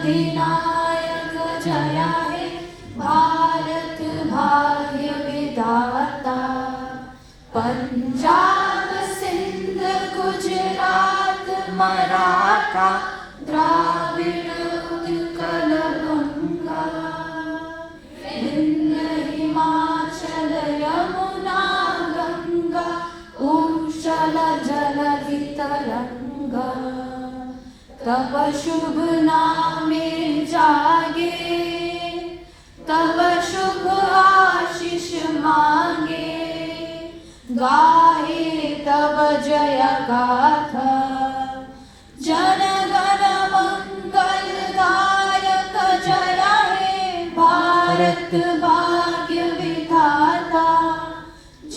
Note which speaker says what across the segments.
Speaker 1: अधिनायक जया हे भारत भाग्य विधाता। पंजाब सिंध गुजरात मराठा द्राविड़ उत्कल गंगा विंध्य हिमाचल यमुना गंगा उच्छल जलधि तरंगा। तब शुभ नामे जागे तब शुभ आशीष मांगे गाहे तब जय गाथा। जन गण मंगलदायक जय हे भारत भाग्य विधाता।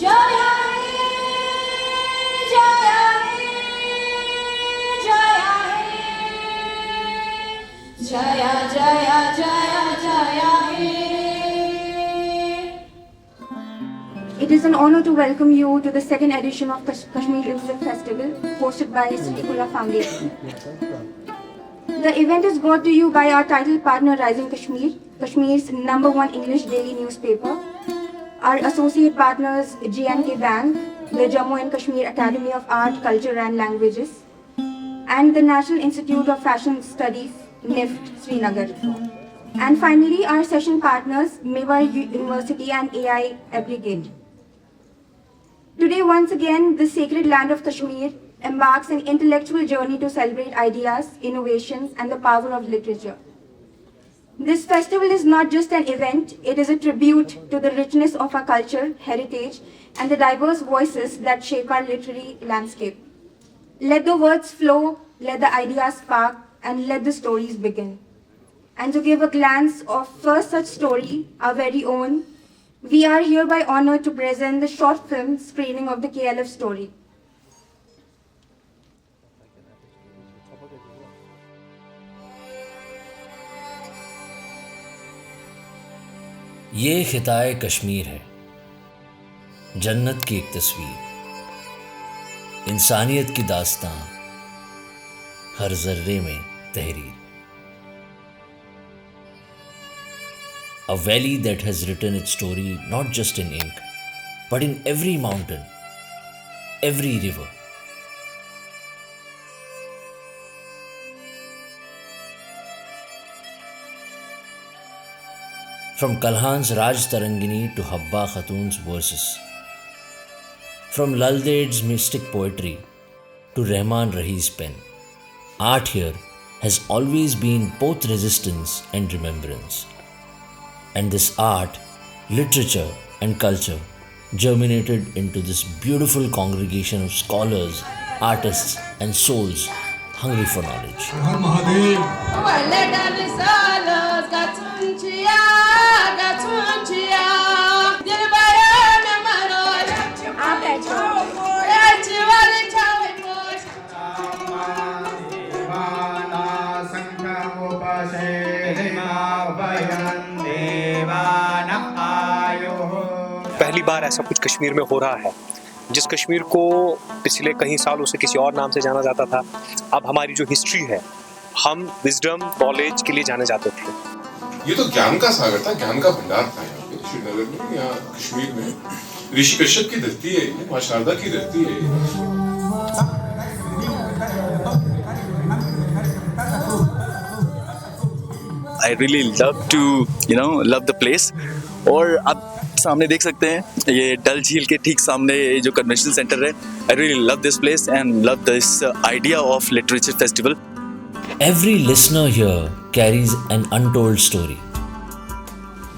Speaker 1: जय हे जय हे जय हे जय जय जय जय हे।
Speaker 2: It is an honor to welcome you to the second edition of Kashmir Film Festival hosted by Siddhiqullah Foundation. The event is brought to you by our title partner Rising Kashmir, Kashmir's #1 English daily newspaper, our associate partners J&K Bank, the Jammu and Kashmir Academy of Art, Culture and Languages, and the National Institute of Fashion Studies, NIFT, Srinagar. And finally, our session partners, Mewar University and AI Applicate. Today, once again, the sacred land of Kashmir embarks an intellectual journey to celebrate ideas, innovations, and the power of literature. This festival is not just an event, it is a tribute to the richness of our culture, heritage, and the diverse voices that shape our literary landscape. Let the words flow, let the ideas spark, and let the stories begin. And to give a glance of first such story, our very own, we are hereby honored to present the short film screening of the KLF story.
Speaker 3: ये खिताए कश्मीर है, जन्नत की एक तस्वीर, इंसानियत की दास्तां, हर जर्रे में तहरीर। A valley that has written its story not just in ink, but in every mountain, every river. From Kalhan's Raj Tarangini to Habba Khatun's verses, from Lalde's mystic poetry to Rahman Rahi's pen, art here has always been both resistance and remembrance. And this art, literature and culture germinated into this beautiful congregation of scholars, artists and souls hungry for knowledge.
Speaker 4: पहली बार ऐसा कुछ कश्मीर में हो रहा है। जिस कश्मीर को पिछले कई सालों से किसी और नाम से जाना जाता था, अब हमारी जो हिस्ट्री है, हम विजडम नॉलेज के लिए जाने जाते थे।
Speaker 5: ये तो ज्ञान का सागर था, ज्ञान का भंडार था यहाँ पे श्रीनगर में, यहाँ कश्मीर में। ऋषि कश्यप की धरती है, मां शारदा की धरती है।
Speaker 6: I really love to, love the place. और आप सामने देख सकते हैं, ये डल झील के ठीक सामने ये जो कन्वेंशन सेंटर है। I really love this place and love this idea of literature festival.
Speaker 3: Every listener here carries an untold story.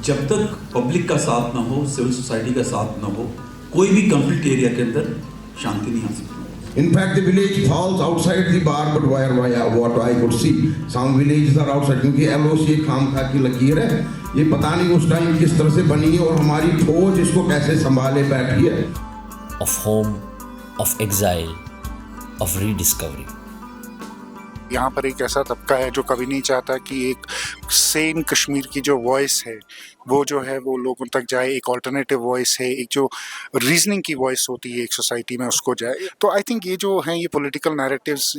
Speaker 7: जब तक पब्लिक का साथ ना हो, सिविल सोसाइटी का साथ ना हो, कोई भी कॉन्फ्लिक्ट एरिया के अंदर शांति नहीं आ सकती।
Speaker 8: In fact, the village falls outside the bar, but what I could see, some villages are outside. क्योंकि LOC खामखा की लकीर है, ये पता नहीं उस टाइम किस तरह से बनी है और हमारी फौज इसको कैसे संभाले बैठी है।
Speaker 3: Of home, of exile, of rediscovery.
Speaker 9: यहाँ पर एक ऐसा तबका है जो कभी नहीं चाहता कि एक सेम कश्मीर की जो वॉइस है वो जो है वो लोगों तक जाए, एक ऑल्टरनेटिव वॉइस है, एक जो रीजनिंग की वॉइस होती है एक सोसाइटी में उसको जाए। तो आई थिंक ये जो हैं ये पॉलिटिकल नैरेटिव्स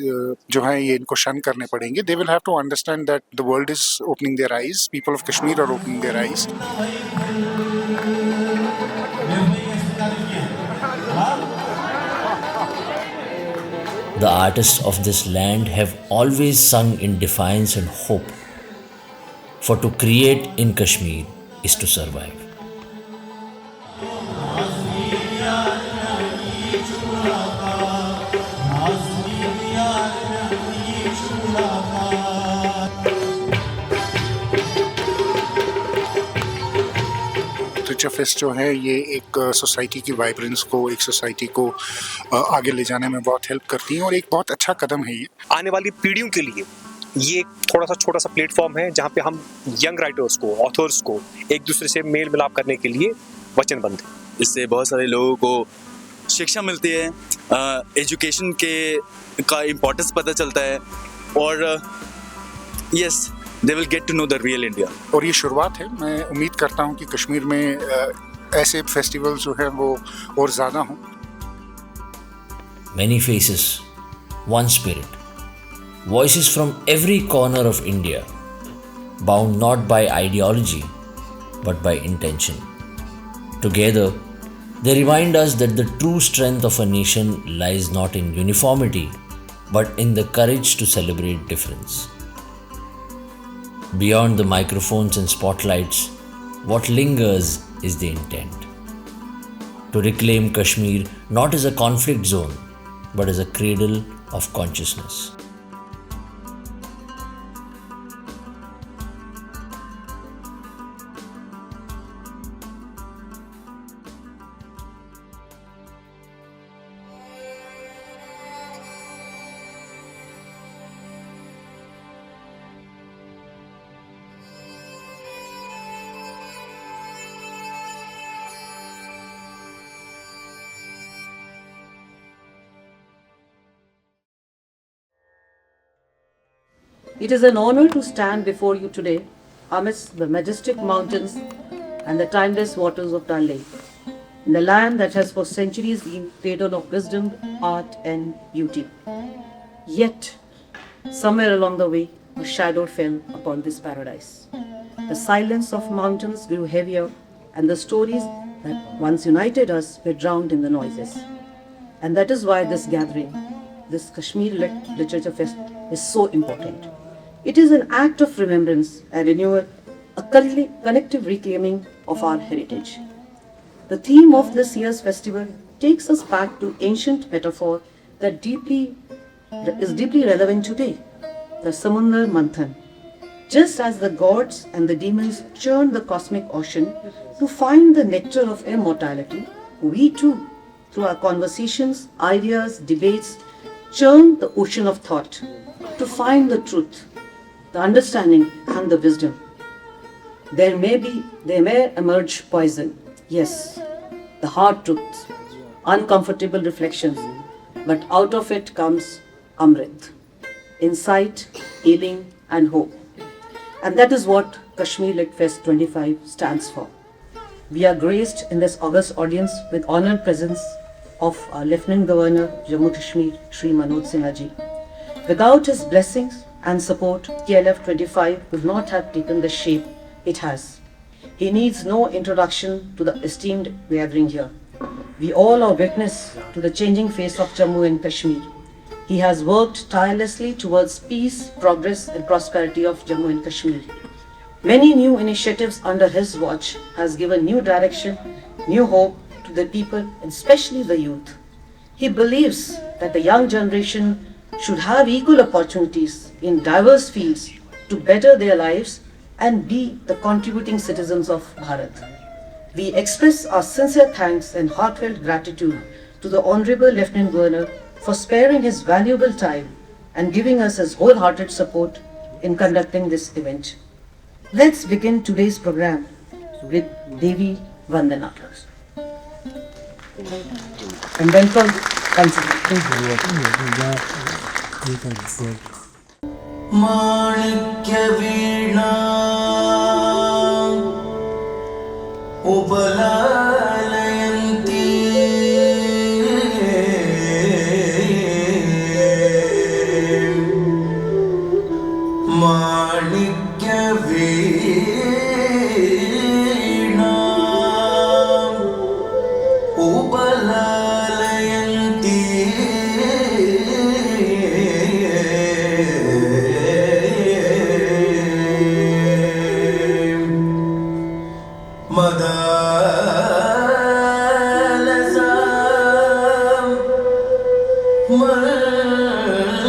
Speaker 9: जो हैं ये इनको शन करने पड़ेंगे। They will have to understand that the world is opening their eyes, people of Kashmir are opening their eyes.
Speaker 3: The artists of this land have always sung in defiance and hope. For to create in Kashmir is to survive.
Speaker 9: Literature fest जो है ये एक society की vibrance को, एक society को आगे ले जाने में बहुत हेल्प करती है और एक बहुत अच्छा कदम है ये।
Speaker 4: आने वाली पीढ़ियों के लिए ये थोड़ा सा छोटा सा प्लेटफॉर्म है जहाँ पे हम यंग राइटर्स को, ऑथर्स को एक दूसरे से मेल मिलाप करने के लिए वचनबद्ध हैं।
Speaker 6: इससे बहुत सारे लोगों को शिक्षा मिलती है, एजुकेशन का इम्पोर्टेंस पता चलता है और yes they will get to know the real India.
Speaker 9: और ये शुरुआत है, मैं उम्मीद करता हूँ कि कश्मीर में ऐसे फेस्टिवल जो हैं वो और ज़्यादा हों।
Speaker 3: Many faces, one spirit. Voices from every corner of India, bound not by ideology, but by intention. Together, they remind us that the true strength of a nation lies not in uniformity, but in the courage to celebrate difference. Beyond the microphones and spotlights, what lingers is the intent. To reclaim Kashmir not as a conflict zone, but as a cradle of consciousness.
Speaker 10: It is an honor to stand before you today amidst the majestic mountains and the timeless waters of Dal Lake, in the land that has for centuries been cradle of wisdom, art and beauty. Yet, somewhere along the way, a shadow fell upon this paradise. The silence of mountains grew heavier and the stories that once united us were drowned in the noises. And that is why this gathering, this Kashmir Literature Fest, is so important. It is an act of remembrance and renewal, a collective reclaiming of our heritage. The theme of this year's festival takes us back to ancient metaphor that is deeply relevant today, the Samundar Manthan. Just as the gods and the demons churn the cosmic ocean to find the nectar of immortality, we too, through our conversations, ideas, debates, churn the ocean of thought to find the truth, the understanding and the wisdom. There may emerge poison, yes, the hard truths, uncomfortable reflections, but out of it comes Amrit, insight, healing and hope. And that is what Kashmir Lit Fest 25 stands for. We are graced in this august audience with honored presence of our Lieutenant Governor Jammu Kashmir, Shri Manoj Sinha Ji. Without his blessings and support, KLF 25 would not have taken the shape it has. He needs no introduction to the esteemed gathering here. We all are witness to the changing face of Jammu and Kashmir. He has worked tirelessly towards peace, progress and prosperity of Jammu and Kashmir. Many new initiatives under his watch has given new direction, new hope to the people, and especially the youth. He believes that the young generation should have equal opportunities in diverse fields to better their lives and be the contributing citizens of Bharat. We express our sincere thanks and heartfelt gratitude to the Honorable Lieutenant Governor for sparing his valuable time and giving us his wholehearted support in conducting this event. Let's begin today's program with Devi Vandana. And welcome, Councillor.
Speaker 11: माणिक्यवीणा उपलालयन्ती माणिक्यवीणा उपलालयन्ती मदालसा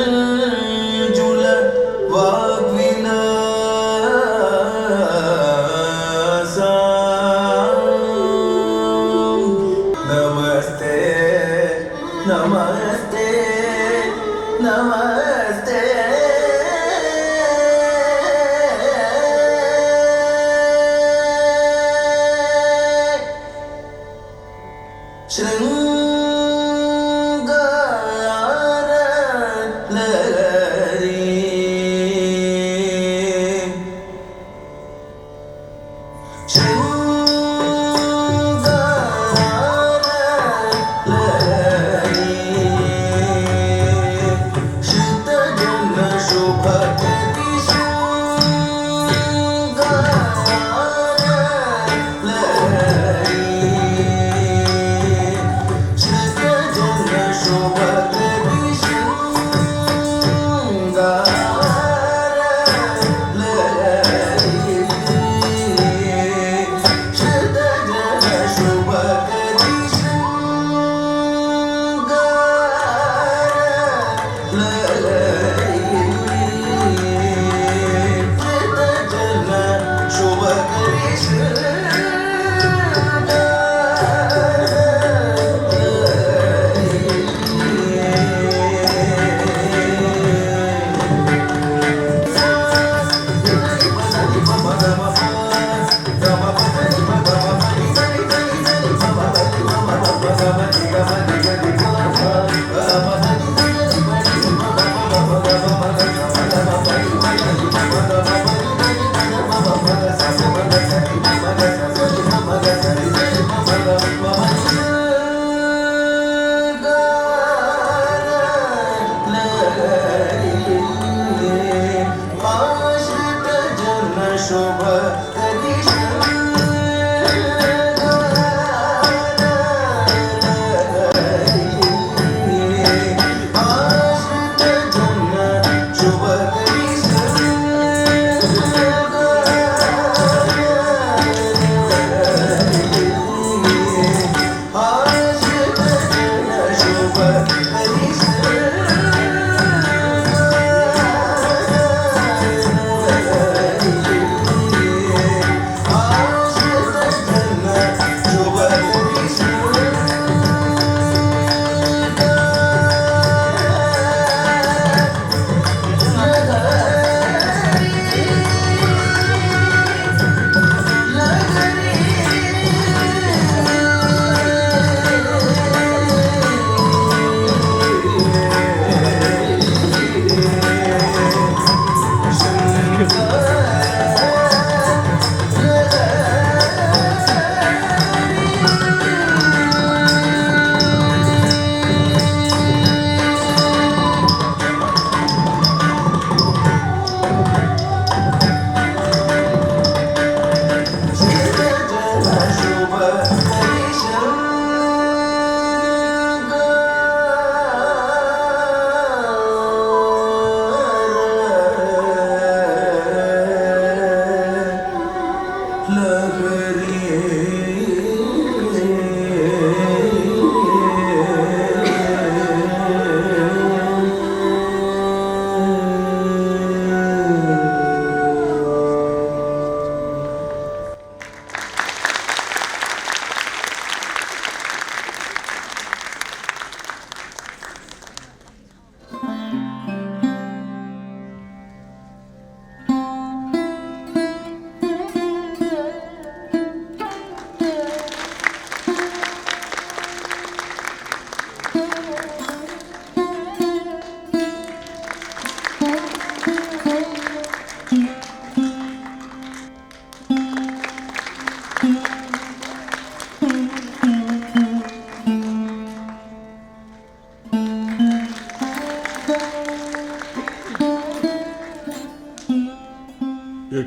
Speaker 11: मंजुल वाग्विलासा नमस्ते नमस्ते नमस्ते शृंगार लहरी शृंगार लहरी श्रुतजन शुभकृति शृंगार लहरी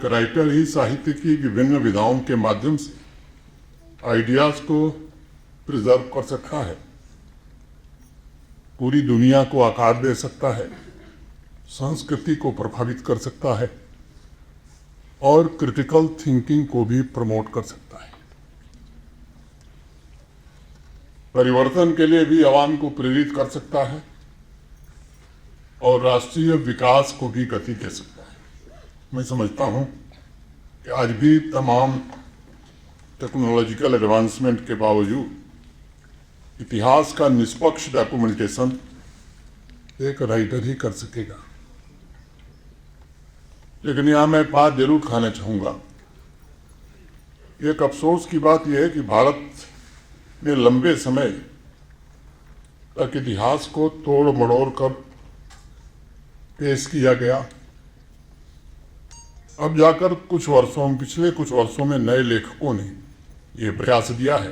Speaker 5: एक writer ही साहित्य की विभिन्न विधाओं के माध्यम से आइडियाज को प्रिजर्व कर सकता है, पूरी दुनिया को आकार दे सकता है, संस्कृति को प्रभावित कर सकता है और क्रिटिकल थिंकिंग को भी प्रमोट कर सकता है। परिवर्तन के लिए भी आवाम को प्रेरित कर सकता है और राष्ट्रीय विकास को भी गति दे सकता है। मैं समझता हूं कि आज भी तमाम टेक्नोलॉजिकल एडवांसमेंट के बावजूद इतिहास का निष्पक्ष डॉक्यूमेंटेशन एक राइटर ही कर सकेगा। लेकिन यहाँ मैं बात जरूर खाना चाहूँगा। एक अफसोस की बात यह है कि भारत में लंबे समय तक इतिहास को तोड़ मड़ोड़ कर पेश किया गया। अब जाकर पिछले कुछ वर्षों में नए लेखकों ने यह प्रयास दिया है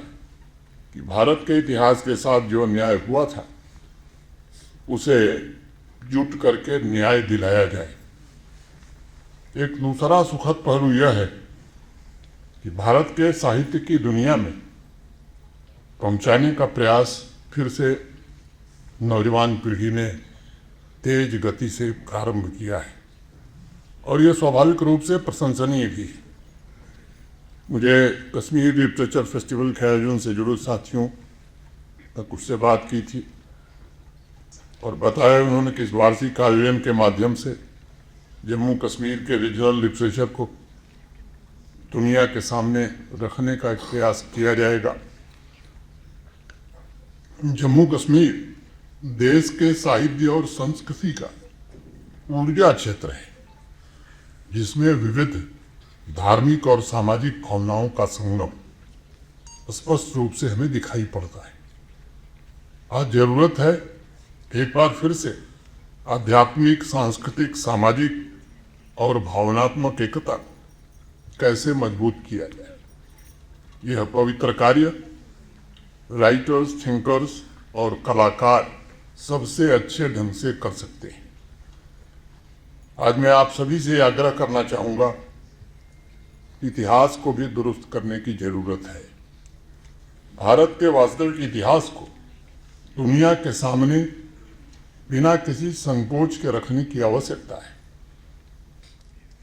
Speaker 5: कि भारत के इतिहास के साथ जो अन्याय हुआ था उसे जुट करके न्याय दिलाया जाए। एक दूसरा सुखद पहलू यह है कि भारत के साहित्य की दुनिया में पहुंचाने का प्रयास फिर से नौजवान पीढ़ी ने तेज गति से प्रारंभ किया है और यह स्वाभाविक रूप से प्रशंसनीय भी है। मुझे कश्मीर लिटरेचर फेस्टिवल के आयोजन से जुड़े साथियों तक उससे बात की थी और बताया उन्होंने कि इस वार्षिक आयोजन के माध्यम से जम्मू कश्मीर के रीजनल लिटरेचर को दुनिया के सामने रखने का एक प्रयास किया जाएगा। जम्मू कश्मीर देश के साहित्य और संस्कृति का ऊर्जा क्षेत्र है जिसमें विविध धार्मिक और सामाजिक भावनाओं का संगम स्पष्ट रूप से हमें दिखाई पड़ता है। आज जरूरत है एक बार फिर से आध्यात्मिक, सांस्कृतिक, सामाजिक और भावनात्मक एकता कैसे मजबूत किया जाए। यह पवित्र कार्य राइटर्स, थिंकर्स और कलाकार सबसे अच्छे ढंग से कर सकते हैं। आज मैं आप सभी से आग्रह करना चाहूँगा, इतिहास को भी दुरुस्त करने की जरूरत है। भारत के वास्तविक इतिहास को दुनिया के सामने बिना किसी संकोच के रखने की आवश्यकता है।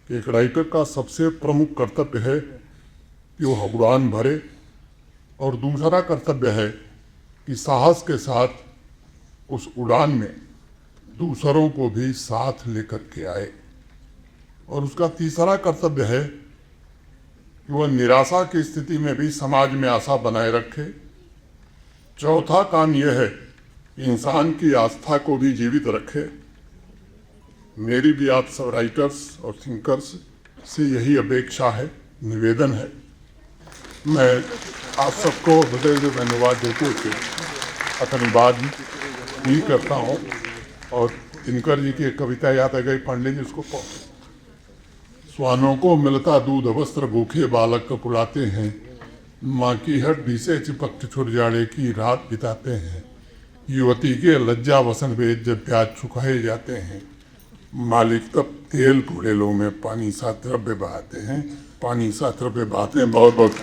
Speaker 5: एक राइटर का सबसे प्रमुख कर्तव्य है कि वो उड़ान भरे और दूसरा कर्तव्य है कि साहस के साथ उस उड़ान में दूसरों को भी साथ लेकर के आए और उसका तीसरा कर्तव्य है कि वह निराशा की स्थिति में भी समाज में आशा बनाए रखे। चौथा काम यह है कि इंसान की आस्था को भी जीवित रखे। मेरी भी आप सब राइटर्स और थिंकर्स से यही अपेक्षा है, निवेदन है। मैं आप सबको हृदय से धन्यवाद देते हुए अपनी बात ही करता हूँ और दिनकर जी की एक कविता याद आ गई, पांडे जी उसको स्वानों को मिलता दूध वस्त्र भूखे बालक पुराते हैं, माँ की हड्डी से चिपक छुड़ जाड़े की रात बिताते हैं, युवती के लज्जा वसन वेद जब प्याज छुकाए जाते हैं, मालिक तब तेल घोड़ेलों में पानी सा द्रव्य बहाते हैं, पानी सा द्रव्य बहाते हैं। बहुत बहुत